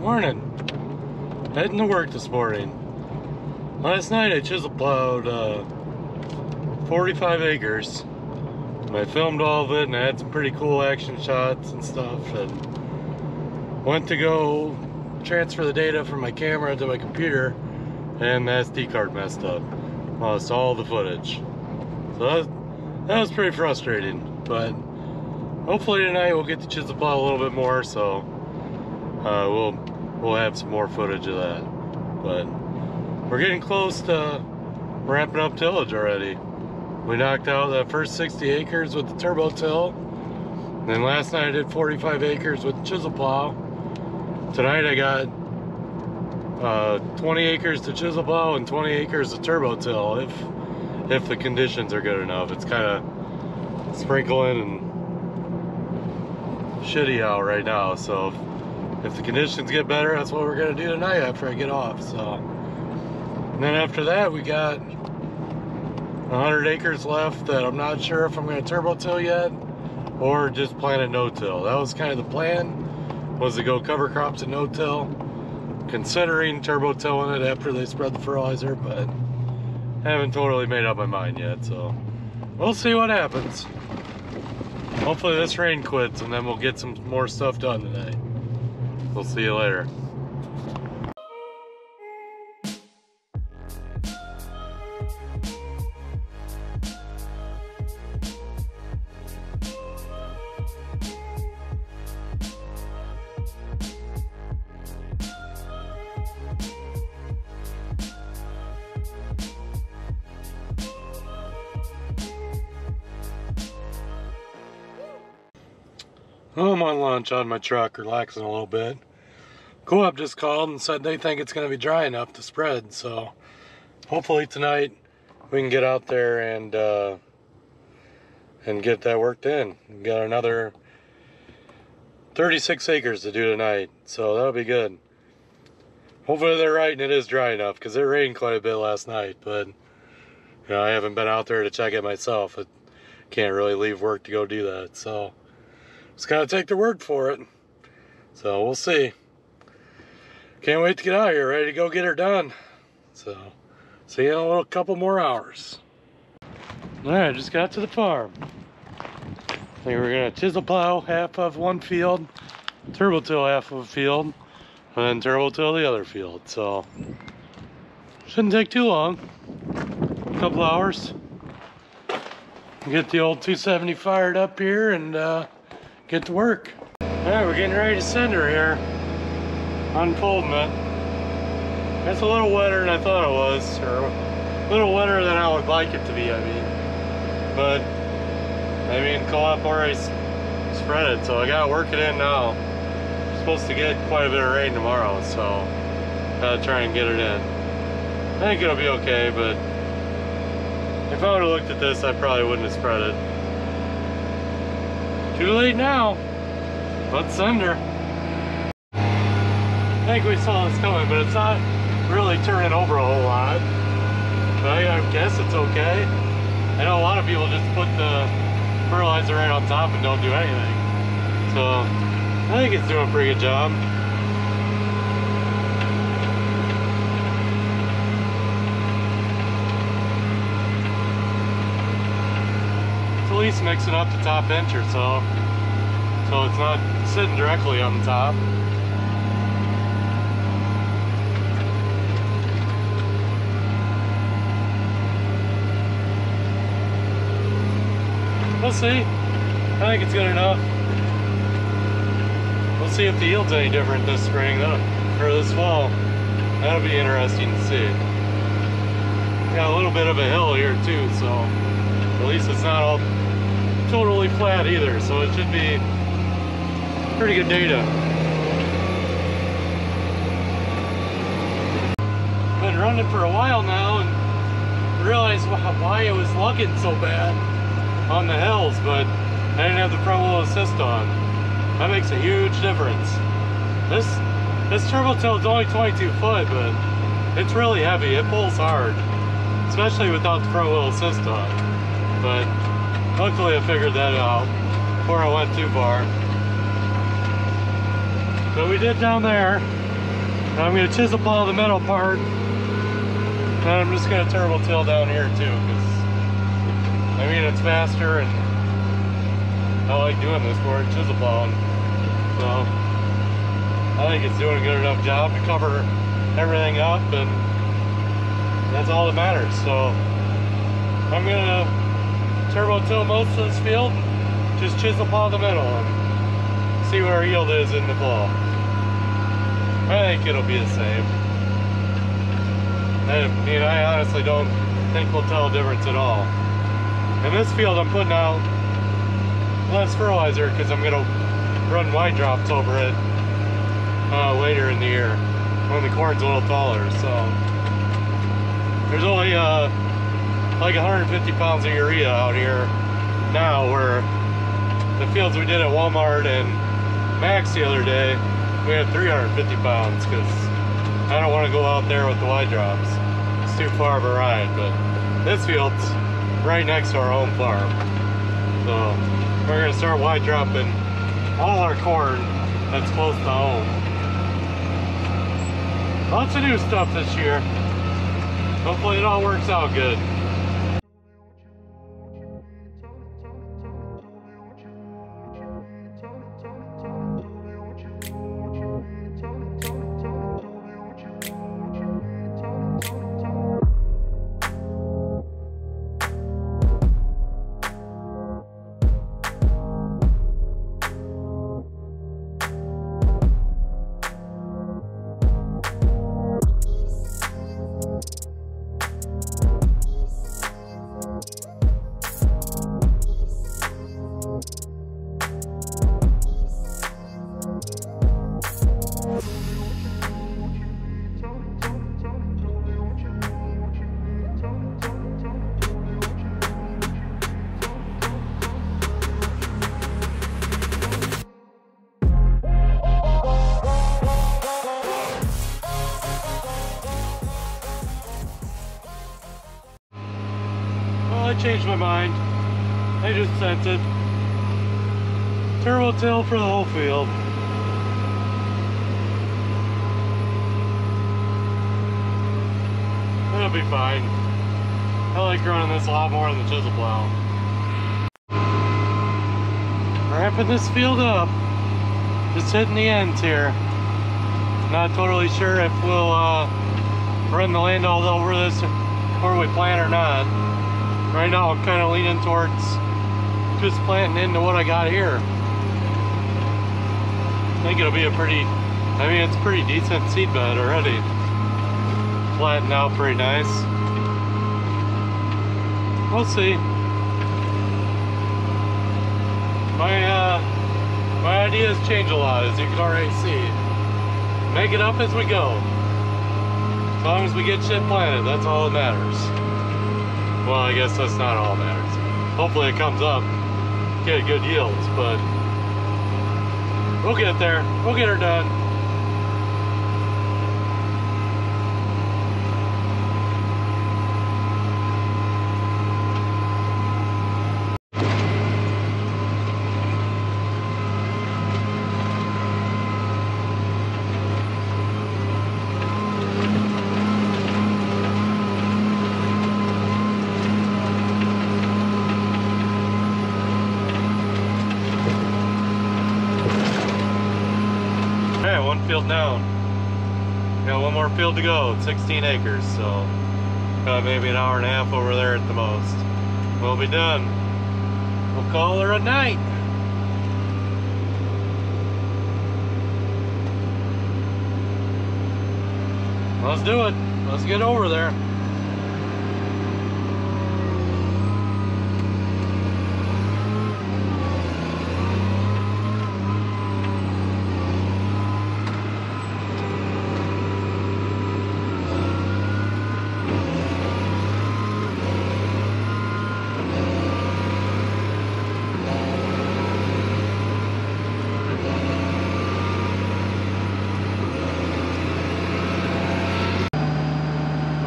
Morning. Heading to work this morning. Last night I chisel plowed 45 acres. And I filmed all of it and I had some pretty cool action shots and stuff. And went to go transfer the data from my camera to my computer, and the SD card messed up. Lost all the footage. So that was pretty frustrating. But hopefully tonight we'll get to chisel plow a little bit more, so we'll have some more footage of that. But we're getting close to ramping up tillage already. We knocked out the first 60 acres with the turbo till. And then last night I did 45 acres with the chisel plow. Tonight I got 20 acres to chisel plow and 20 acres to turbo till if the conditions are good enough. It's kind of sprinkling and shitty out right now, so if the conditions get better, that's what we're gonna do tonight after I get off. So, and then after that we got 100 acres left that I'm not sure if I'm gonna turbo till yet or just plant it no-till. That was kind of the plan, was to go cover crops and no-till, considering turbo tilling it after they spread the fertilizer, but I haven't totally made up my mind yet, so we'll see what happens. Hopefully this rain quits and then we'll get some more stuff done today. We'll see you later. Well, I'm on lunch on my truck, relaxing a little bit. Co-op just called and said they think it's going to be dry enough to spread, so hopefully tonight we can get out there and get that worked in. We got another 36 acres to do tonight, so that'll be good. Hopefully they're right and it is dry enough, because it rained quite a bit last night, but you know, I haven't been out there to check it myself. I can't really leave work to go do that, so just gotta take their word for it. So we'll see. Can't wait to get out here, ready to go get her done. So see you in a little couple more hours. Alright, just got to the farm. I think we're gonna chisel plow half of one field, turbo till half of a field, and then turbo till the other field. So shouldn't take too long. A couple hours. Get the old 270 fired up here and get to work. Alright, we're getting ready to send her here. Unfolding it. It's a little wetter than I thought it was, or a little wetter than I would like it to be, I mean. But, I mean, co-op already spread it, so I gotta work it in now. I'm supposed to get quite a bit of rain tomorrow, so gotta try and get it in. I think it'll be okay, but if I would have looked at this, I probably wouldn't have spread it. Too late now. Let's send her. I think we saw this coming, but it's not really turning over a whole lot. But I guess it's okay. I know a lot of people just put the fertilizer right on top and don't do anything. So I think it's doing a pretty good job. It's at least mixing up the top inch or so. So it's not sitting directly on the top. We'll see. I think it's good enough. We'll see if the yield's any different this spring or this fall. That'll be interesting to see. Got a little bit of a hill here too, so at least it's not all totally flat either, so it should be pretty good data. Been running for a while now and realized why it was lugging so bad on the hills, but I didn't have the front wheel assist on. That makes a huge difference. This turbo till is only 22 foot, but it's really heavy. It pulls hard, especially without the front wheel assist on. But luckily I figured that out before I went too far. So we did down there. And I'm gonna chisel plow the middle part. And I'm just gonna turbo till down here too, because I mean it's faster and I like doing this for it, chisel plowing. So I think it's doing a good enough job to cover everything up, and that's all that matters. So I'm gonna turbo till most of this field, just chisel plow the middle and see what our yield is in the plow. I think it'll be the same. I honestly don't think we'll tell a difference at all. In this field I'm putting out less fertilizer because I'm gonna run wide drops over it later in the year when the corn's a little taller. So there's only like 150 pounds of urea out here now, where the fields we did at Walmart and Max the other day, we had 350 pounds because I don't want to go out there with the wide drops. It's too far of a ride, but this field's right next to our home farm. So we're going to start wide dropping all our corn that's close to home. Lots of new stuff this year. Hopefully it all works out good. I changed my mind. I just sent it. Turbo till for the whole field. It'll be fine. I like running this a lot more than the chisel plow. Wrapping this field up. Just hitting the ends here. Not totally sure if we'll run the land all over this before we plant or not. Right now I'm kind of leaning towards just planting into what I got here. I think it'll be a pretty, it's a pretty decent seed bed already. Flattened out pretty nice. We'll see. My ideas change a lot, as you can already see. Make it up as we go. As long as we get shit planted, that's all that matters. Well, I guess that's not all that matters. Hopefully it comes up, get good yields, but we'll get there. We'll get her done. One field down. Got one more field to go. It's 16 acres, so got maybe an hour and a half over there at the most. We'll be done. We'll call her a night. Let's do it. Let's get over there.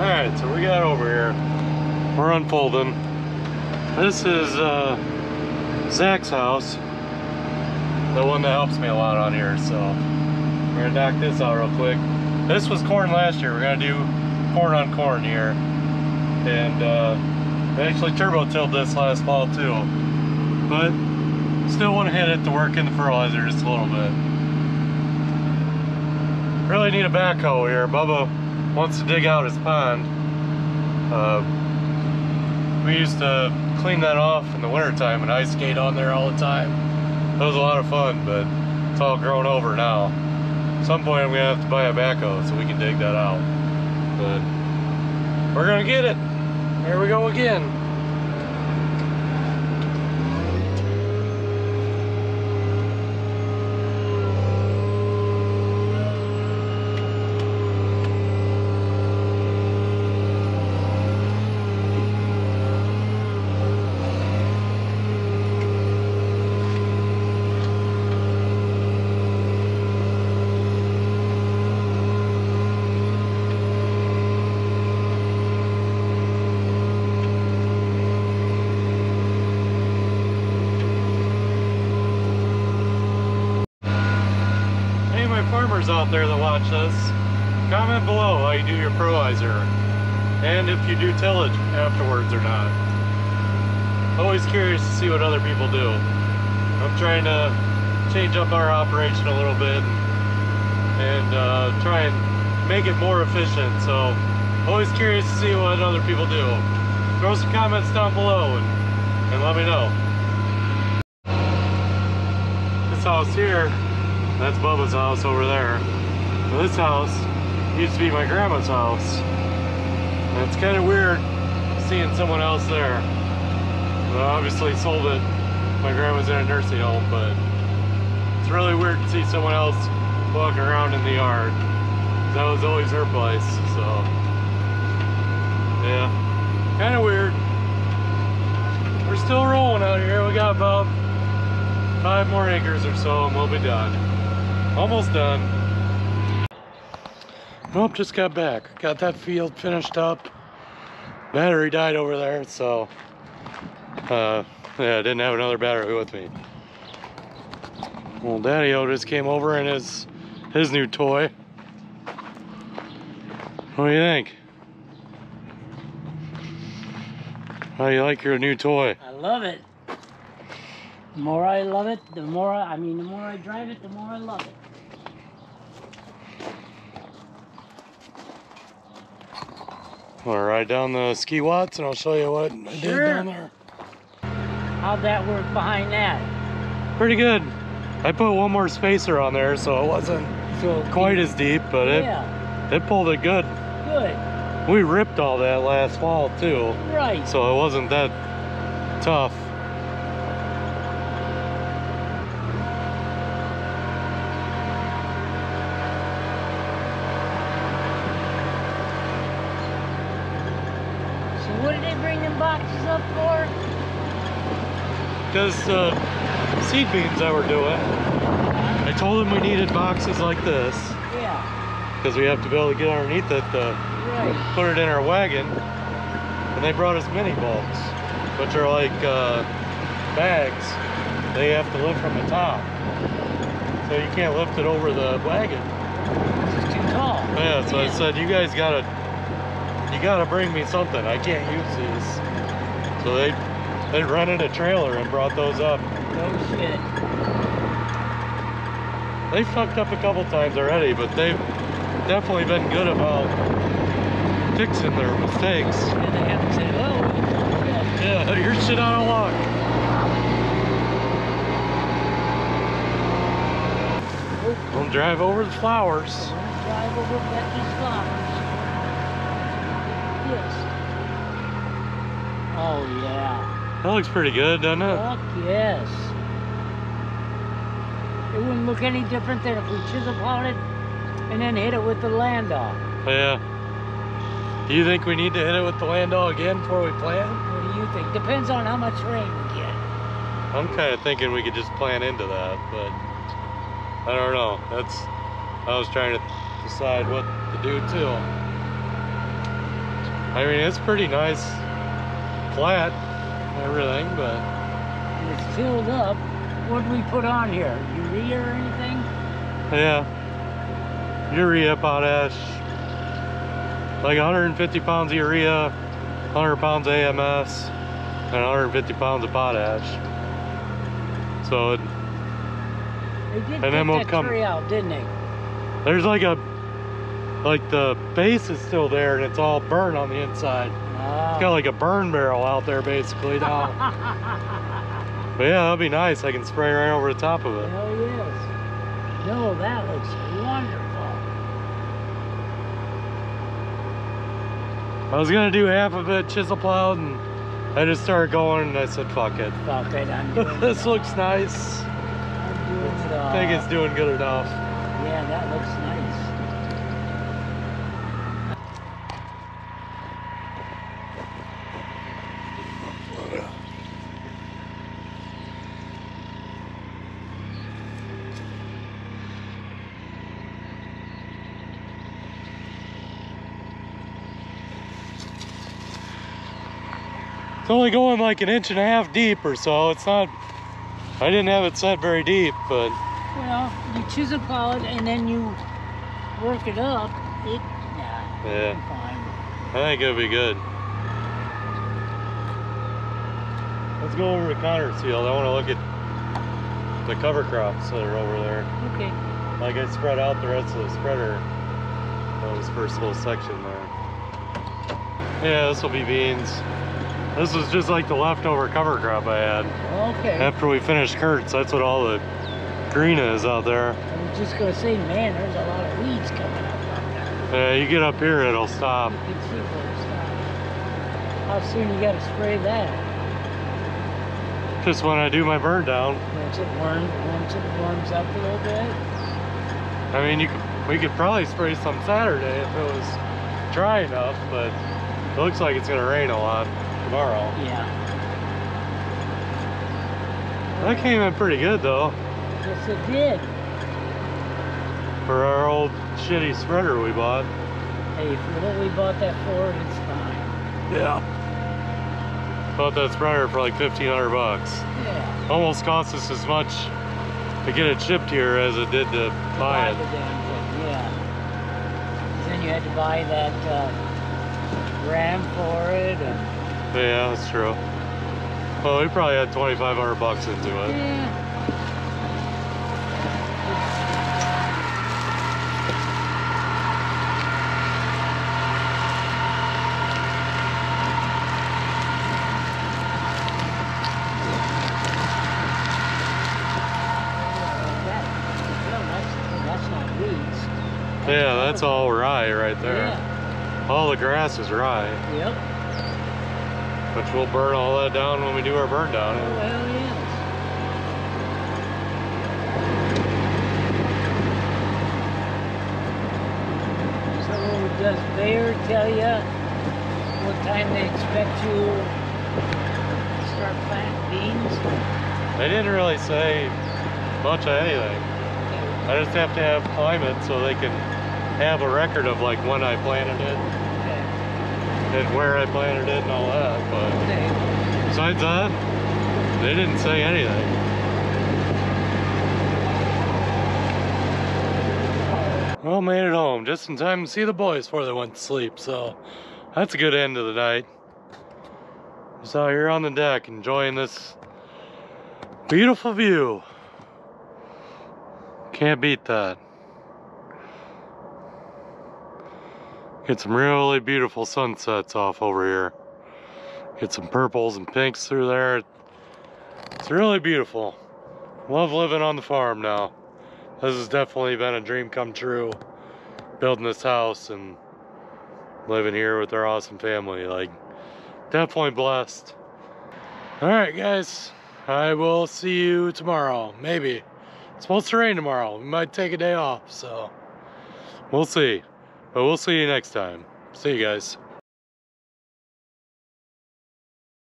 Alright, so we got over here. We're unfolding. This is Zach's house. The one that helps me a lot on here, so we're gonna knock this out real quick. this was corn last year. We're gonna do corn on corn here. And I actually turbo tilled this last fall too. But still want to hit it to work in the fertilizer just a little bit. Really need a backhoe here. Bubba wants to dig out his pond. We used to clean that off in the wintertime and ice skate on there all the time. That was a lot of fun, but it's all grown over now. At some point I'm gonna have to buy a backhoe so we can dig that out. But we're gonna get it. Here we go again. Farmers out there that watch this, comment below how you do your fertilizer and if you do tillage afterwards or not. Always curious to see what other people do. I'm trying to change up our operation a little bit and try and make it more efficient, so always curious to see what other people do. Throw some comments down below and let me know. This house here, that's Bubba's house over there. Now this house used to be my grandma's house. And it's kind of weird seeing someone else there. I obviously sold it. My grandma's in a nursing home, but it's really weird to see someone else walking around in the yard. That was always her place, so yeah, kind of weird. We're still rolling out here. We got about 5 more acres or so and we'll be done. Almost done. Nope, just got back. Got that field finished up. Battery died over there, so yeah, I didn't have another battery with me. Well, Daddy-O just came over in his new toy. What do you think? How do you like your new toy? I love it. The more I love it, the more I drive it, the more I love it. I'll ride down the ski watts and I'll show you what I did down there. How'd that work behind that? Pretty good. I put one more spacer on there so it wasn't quite as deep, but it pulled it good. Good. We ripped all that last fall too. Right. So it wasn't that tough. What did they bring them boxes up for? Because seed beans that we're doing, I told them we needed boxes like this. Yeah. Because we have to be able to get underneath it to put it in our wagon. And they brought us mini bulks, which are like bags. They have to lift from the top. So you can't lift it over the wagon. It's too tall. Yeah, so I said, you guys gotta bring me something. I can't use these. So they rented a trailer and brought those up. No shit. They fucked up a couple times already, but they've definitely been good about fixing their mistakes. And they have to say, oh, yeah, you're shit out of luck. We'll drive over the flowers. We'll drive over Becky's flowers. Yes. Oh yeah. That looks pretty good, doesn't it? Fuck yes. It wouldn't look any different than if we chisel plowed it and then hit it with the landau. Yeah. Do you think we need to hit it with the landau again before we plant? What do you think? Depends on how much rain we get. I'm kind of thinking we could just plant into that, but I don't know. I was trying to decide what to do too. I mean, it's pretty nice, flat, everything, but It's filled up. What do we put on here? Urea or anything? yeah. urea, potash, like 150 pounds of urea, 100 pounds of AMS, and 150 pounds of potash. So, They did and take then we'll that come. tree out, didn't they? There's like the base is still there and it's all burnt on the inside. It's got like a burn barrel out there basically now. But yeah, that'll be nice. I can spray right over the top of it. Hell yes. No, that looks wonderful. I was gonna do half of it chisel plowed, and I just started going and I said, fuck it. Fuck it, I'm doing This it looks all. nice. I'm doing it all. I think it's doing good enough. Yeah, that looks nice. It's only going like 1.5 inches deep or so. It's not, I didn't have it set very deep, but. Well, you chisel plow it and then you work it up. Yeah. Fine. I think it'll be good. Let's go over to Connersfield. I want to look at the cover crops that are over there. Okay. Like I spread out the rest of the spreader. That was first little section there. Yeah, this will be beans. This was just like the leftover cover crop I had. Okay. After we finished Kurtz, that's what all the green is out there. I was just gonna say, man, there's a lot of weeds coming up out there. Yeah, you get up here, it'll stop. You can see where it's stopped. How soon you gotta spray that? Just when I do my burn down. Once it warms up a little bit. I mean, we could probably spray some Saturday if it was dry enough, but it looks like it's gonna rain a lot tomorrow. Yeah. That came in pretty good though. Yes, it did. For our old shitty spreader we bought. Hey, for what we bought that for, it's fine. Yeah. Bought that spreader for like 1,500 bucks. Yeah. Almost cost us as much to get it shipped here as it did to buy it. The damn thing, yeah. Then you had to buy that ram for it. And, Yeah, that's true. Well, we probably had 2,500 bucks into it. yeah. That's not weeds. Yeah, that's all rye right there. Yeah. All the grass is rye, Yep. which we'll burn all that down when we do our burn down. Oh, hell yes. So does Bayer tell you what time they expect you to start planting beans? They didn't really say much of anything. I just have to have climate so they can have a record of like when I planted it Okay. and where I planted it and all that. But Okay. besides that, they didn't say anything. Well, made it home just in time to see the boys before they went to sleep. So that's a good end of the night. Just out here on the deck enjoying this beautiful view. Can't beat that. Get some really beautiful sunsets off over here. Get some purples and pinks through there. It's really beautiful. Love living on the farm now. This has definitely been a dream come true. Building this house and living here with our awesome family. Like, definitely blessed. Alright guys, I will see you tomorrow. Maybe. It's supposed to rain tomorrow. We might take a day off, so we'll see. But we'll see you next time. See you guys.